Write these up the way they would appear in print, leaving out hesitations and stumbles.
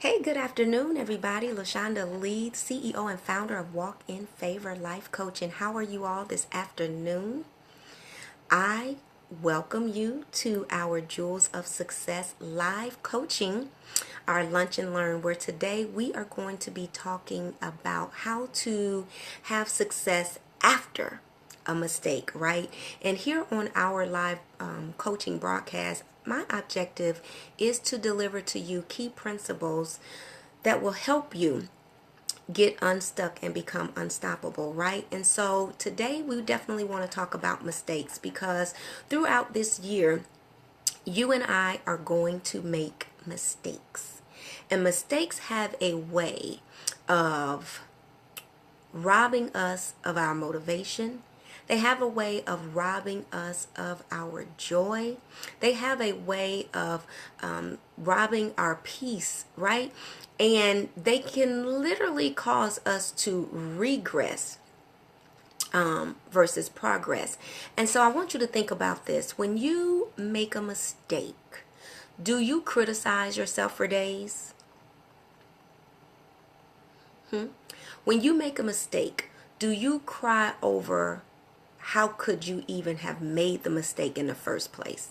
Hey, good afternoon, everybody. LaShonda Lee, CEO and founder of Walk in Favor Life Coaching. How are you all this afternoon? I welcome you to our Jewels of Success live coaching, our lunch and learn, where today we are going to be talking about how to have success after a mistake, right? And here on our live coaching broadcast, my objective is to deliver to you key principles that will help you get unstuck and become unstoppable, right? And so today we definitely want to talk about mistakes, because throughout this year, you and I are going to make mistakes. And mistakes have a way of robbing us of our motivation. They have a way of robbing us of our joy. They have a way of robbing our peace, right? And they can literally cause us to regress versus progress. And so I want you to think about this. When you make a mistake, do you criticize yourself for days? When you make a mistake, do you cry over how could you even have made the mistake in the first place?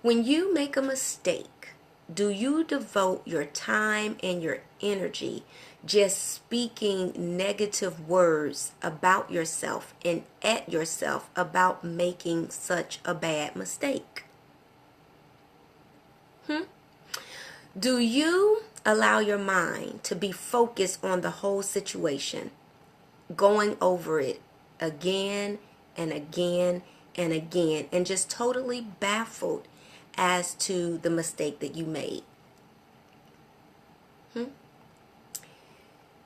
When you make a mistake, do you devote your time and your energy just speaking negative words about yourself and at yourself about making such a bad mistake? Do you allow your mind to be focused on the whole situation, going over it again and again and again, and just totally baffled as to the mistake that you made?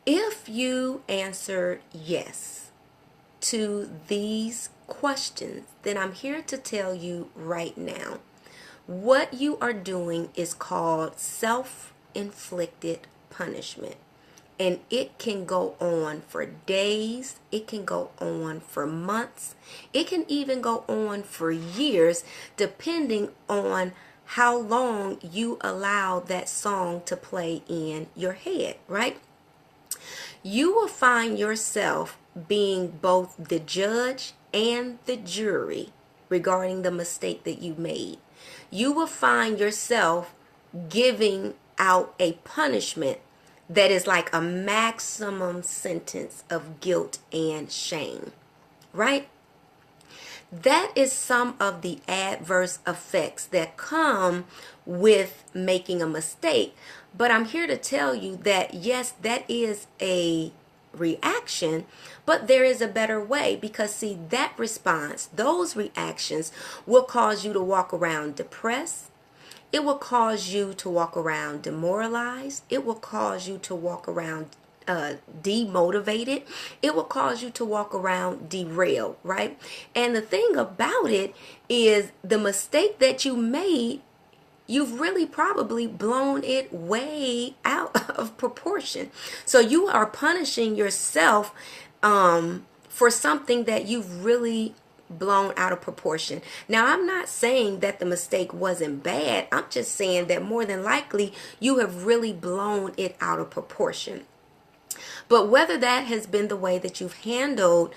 If you answered yes to these questions, then I'm here to tell you right now, what you are doing is called self-inflicted punishment. And it can go on for days, it can go on for months, it can even go on for years, depending on how long you allow that song to play in your head, right? You will find yourself being both the judge and the jury regarding the mistake that you made. You will find yourself giving out a punishment that is like a maximum sentence of guilt and shame, right? That is some of the adverse effects that come with making a mistake. But I'm here to tell you that yes, that is a reaction, but there is a better way, because see, that response, those reactions will cause you to walk around depressed. It will cause you to walk around demoralized. It will cause you to walk around demotivated. It will cause you to walk around derailed, right? And the thing about it is, the mistake that you made, you've really probably blown it way out of proportion. So you are punishing yourself for something that you've really blown out of proportion. Now, I'm not saying that the mistake wasn't bad. I'm just saying that more than likely you have really blown it out of proportion. But whether that has been the way that you've handled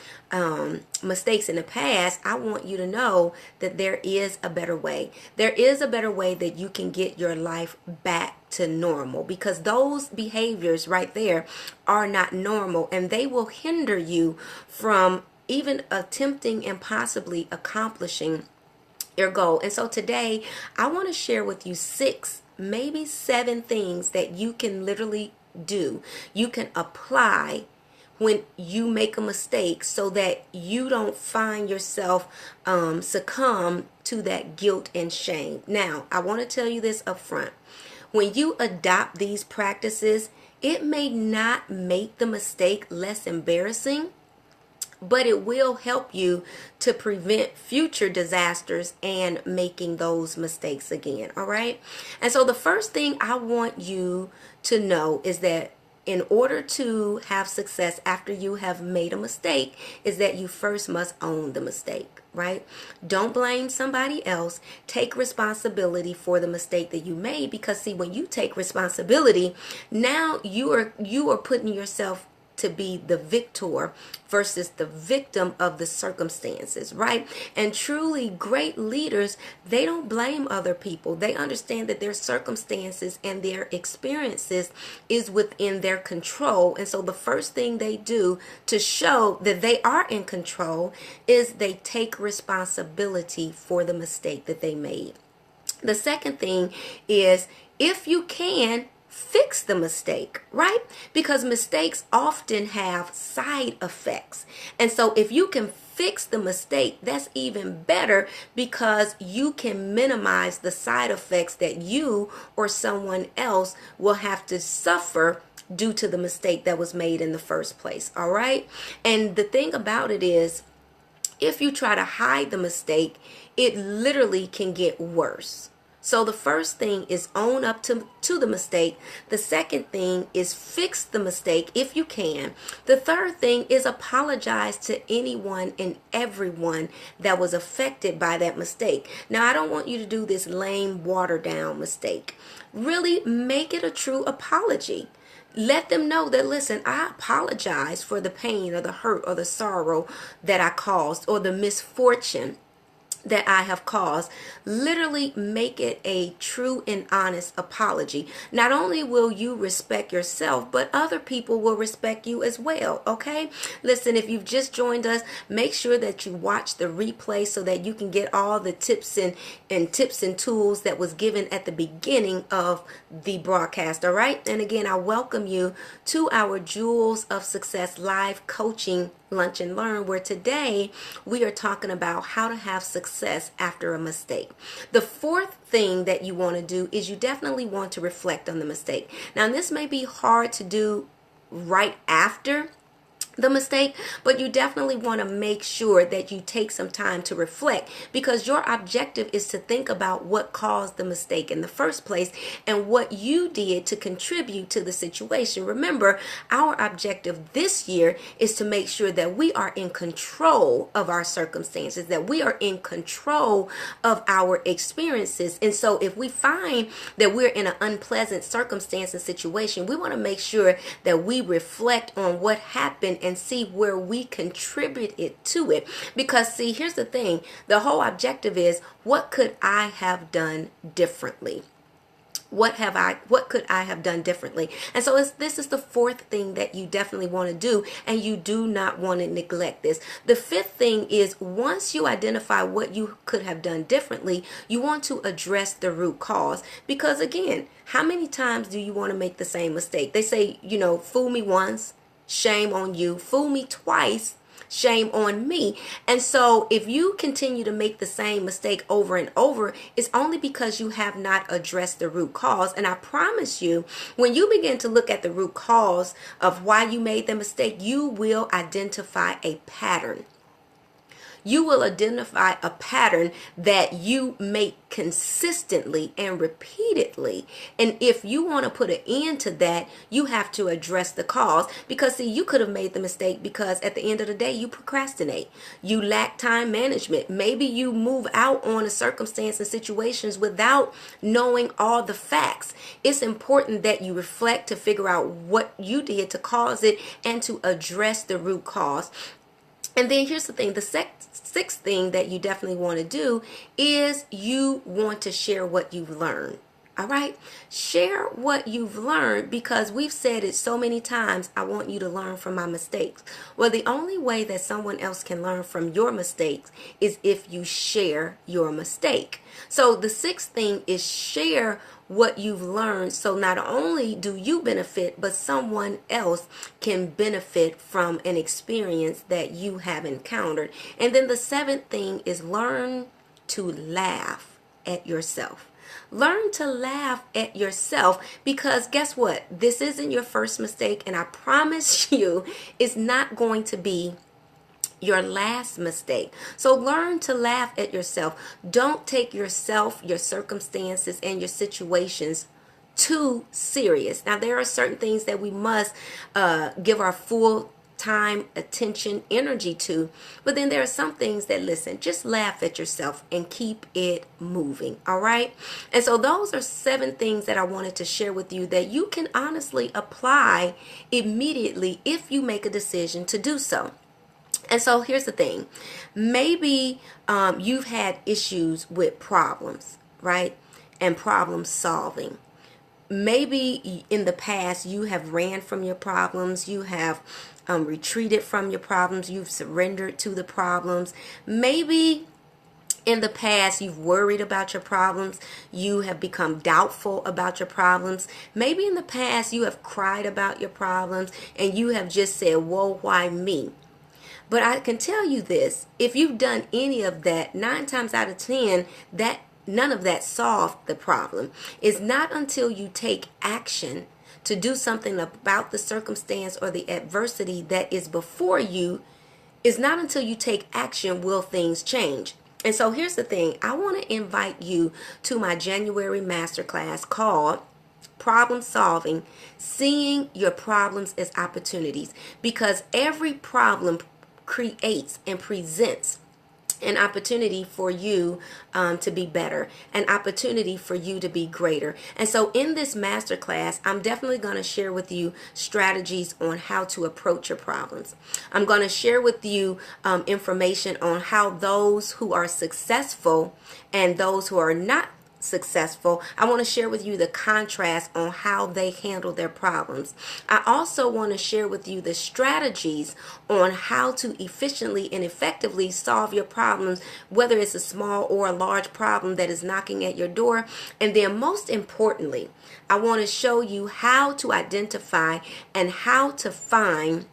mistakes in the past, I want you to know that there is a better way. There is a better way that you can get your life back to normal, because those behaviors right there are not normal, and they will hinder you from even attempting and possibly accomplishing your goal. And so today I want to share with you 6, maybe 7 things that you can literally do, you can apply when you make a mistake, so that you don't find yourself succumb to that guilt and shame. Now, I want to tell you this up front. When you adopt these practices, it may not make the mistake less embarrassing, but it will help you to prevent future disasters and making those mistakes again. All right. And so the first thing I want you to know is that in order to have success after you have made a mistake is that you first must own the mistake, right? Don't blame somebody else. Take responsibility for the mistake that you made, because see, when you take responsibility, now you are putting yourself to be the victor versus the victim of the circumstances, right? And truly great leaders, they don't blame other people. They understand that their circumstances and their experiences is within their control. And so the first thing they do to show that they are in control is they take responsibility for the mistake that they made. The second thing is, if you can, fix the mistake, right? Because mistakes often have side effects. And so if you can fix the mistake, that's even better, because you can minimize the side effects that you or someone else will have to suffer due to the mistake that was made in the first place. All right. And the thing about it is, if you try to hide the mistake, it literally can get worse. So the first thing is own up to the mistake. The second thing is fix the mistake if you can. The third thing is apologize to anyone and everyone that was affected by that mistake. Now, I don't want you to do this lame, watered down mistake. Really make it a true apology. Let them know that, listen, I apologize for the pain or the hurt or the sorrow that I caused, or the misfortune that I have caused. Literally make it a true and honest apology. Not only will you respect yourself, but other people will respect you as well. Okay? Listen, if you've just joined us, make sure that you watch the replay so that you can get all the tips and tools that was given at the beginning of the broadcast. All right? And again, I welcome you to our Jewels of Success live coaching lunch and learn, where today we are talking about how to have success after a mistake. The fourth thing that you want to do is you definitely want to reflect on the mistake. Now, this may be hard to do right after the mistake, but you definitely want to make sure that you take some time to reflect, because your objective is to think about what caused the mistake in the first place and what you did to contribute to the situation. Remember, our objective this year is to make sure that we are in control of our circumstances, that we are in control of our experiences. And so if we find that we're in an unpleasant circumstance and situation, we want to make sure that we reflect on what happened and see where we contributed to it. Because see, here's the thing. The whole objective is, what could I have done differently? What could I have done differently? And so this is the fourth thing that you definitely want to do, and you do not want to neglect this. The fifth thing is, once you identify what you could have done differently, you want to address the root cause. Because again, how many times do you want to make the same mistake? They say, fool me once, shame on you. Fool me twice, shame on me. And so if you continue to make the same mistake over and over, it's only because you have not addressed the root cause. And I promise you, when you begin to look at the root cause of why you made the mistake, you will identify a pattern. You will identify a pattern that you make consistently and repeatedly. And if you want to put an end to that, you have to address the cause. Because see, you could have made the mistake because at the end of the day, you procrastinate. You lack time management. Maybe you move out on a circumstance and situations without knowing all the facts. It's important that you reflect to figure out what you did to cause it and to address the root cause. And then here's the thing, the sixth thing that you definitely want to do is you want to share what you've learned. All right? Share what you've learned, because we've said it so many times, I want you to learn from my mistakes. Well, the only way that someone else can learn from your mistakes is if you share your mistake. So the sixth thing is share what you've learned, so not only do you benefit, but someone else can benefit from an experience that you have encountered. And then the seventh thing is learn to laugh at yourself. Learn to laugh at yourself, because guess what? This isn't your first mistake, and I promise you it's not going to be your last mistake. So learn to laugh at yourself. Don't take yourself, your circumstances, and your situations too serious. Now, there are certain things that we must give our full time, attention, energy to, but then there are some things that, listen, just laugh at yourself and keep it moving. All right. And so those are 7 things that I wanted to share with you that you can honestly apply immediately if you make a decision to do so. And so here's the thing. Maybe you've had issues with problems, right? And problem solving. Maybe in the past you have ran from your problems, you have retreated from your problems, you've surrendered to the problems. Maybe in the past you've worried about your problems, you have become doubtful about your problems. Maybe in the past you have cried about your problems and you have just said, whoa, why me? But I can tell you this, if you've done any of that, 9 times out of 10, none of that solved the problem. It's not until you take action to do something about the circumstance or the adversity that is before you, it's not until you take action will things change. And so here's the thing. I want to invite you to my January masterclass called Problem Solving, Seeing Your Problems as Opportunities, because every problem creates and presents an opportunity for you to be better, an opportunity for you to be greater. And so in this masterclass, I'm definitely going to share with you strategies on how to approach your problems. I'm going to share with you information on how those who are successful and those who are not successful, I want to share with you the contrast on how they handle their problems. I also want to share with you the strategies on how to efficiently and effectively solve your problems, whether it's a small or a large problem that is knocking at your door. And then most importantly, I want to show you how to identify and how to find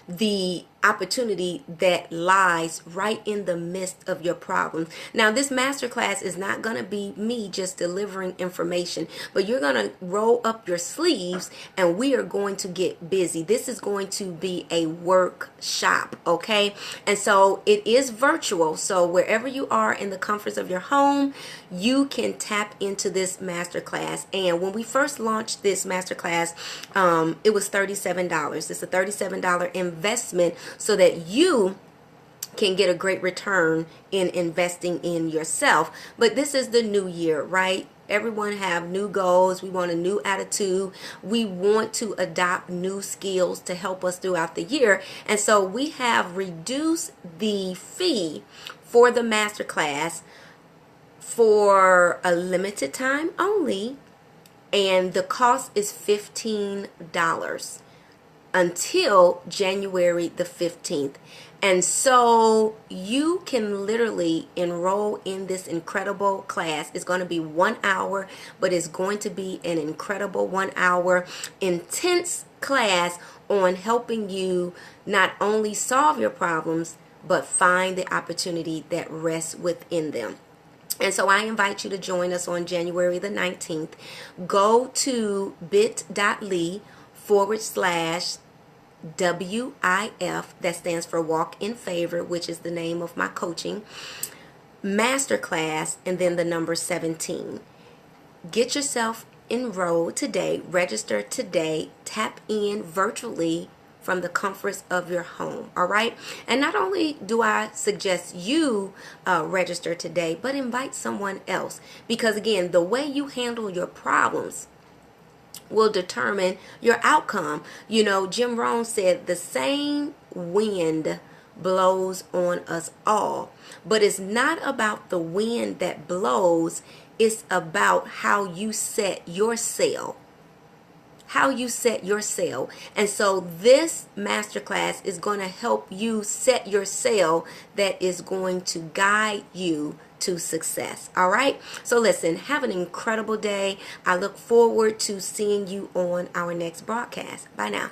the opportunity that lies right in the midst of your problems. Now, this masterclass is not going to be me just delivering information, but you're going to roll up your sleeves and we are going to get busy. This is going to be a workshop, okay? And so it is virtual. So wherever you are in the comforts of your home, you can tap into this masterclass. And when we first launched this masterclass, it was $37. It's a $37 investment so that you can get a great return in investing in yourself. But this is the new year, right? Everyone have new goals. We want a new attitude. We want to adopt new skills to help us throughout the year. And so we have reduced the fee for the masterclass for a limited time only. And the cost is $15 until January the 15th. And so you can literally enroll in this incredible class. It's going to be 1 hour, but it's going to be an incredible 1 hour intense class on helping you not only solve your problems, but find the opportunity that rests within them. And so I invite you to join us on January the 19th. Go to bit.ly/WIF, that stands for Walk in Favor, which is the name of my coaching masterclass, and then the number 17. Get yourself enrolled today, register today, tap in virtually from the comforts of your home. All right. And not only do I suggest you register today, but invite someone else, because again, the way you handle your problems will determine your outcome. You know, Jim Rohn said the same wind blows on us all, but it's not about the wind that blows. It's about how you set your sail. How you set your sail. And so this masterclass is going to help you set your sail that is going to guide you to success. All right. So listen, have an incredible day. I look forward to seeing you on our next broadcast. Bye now.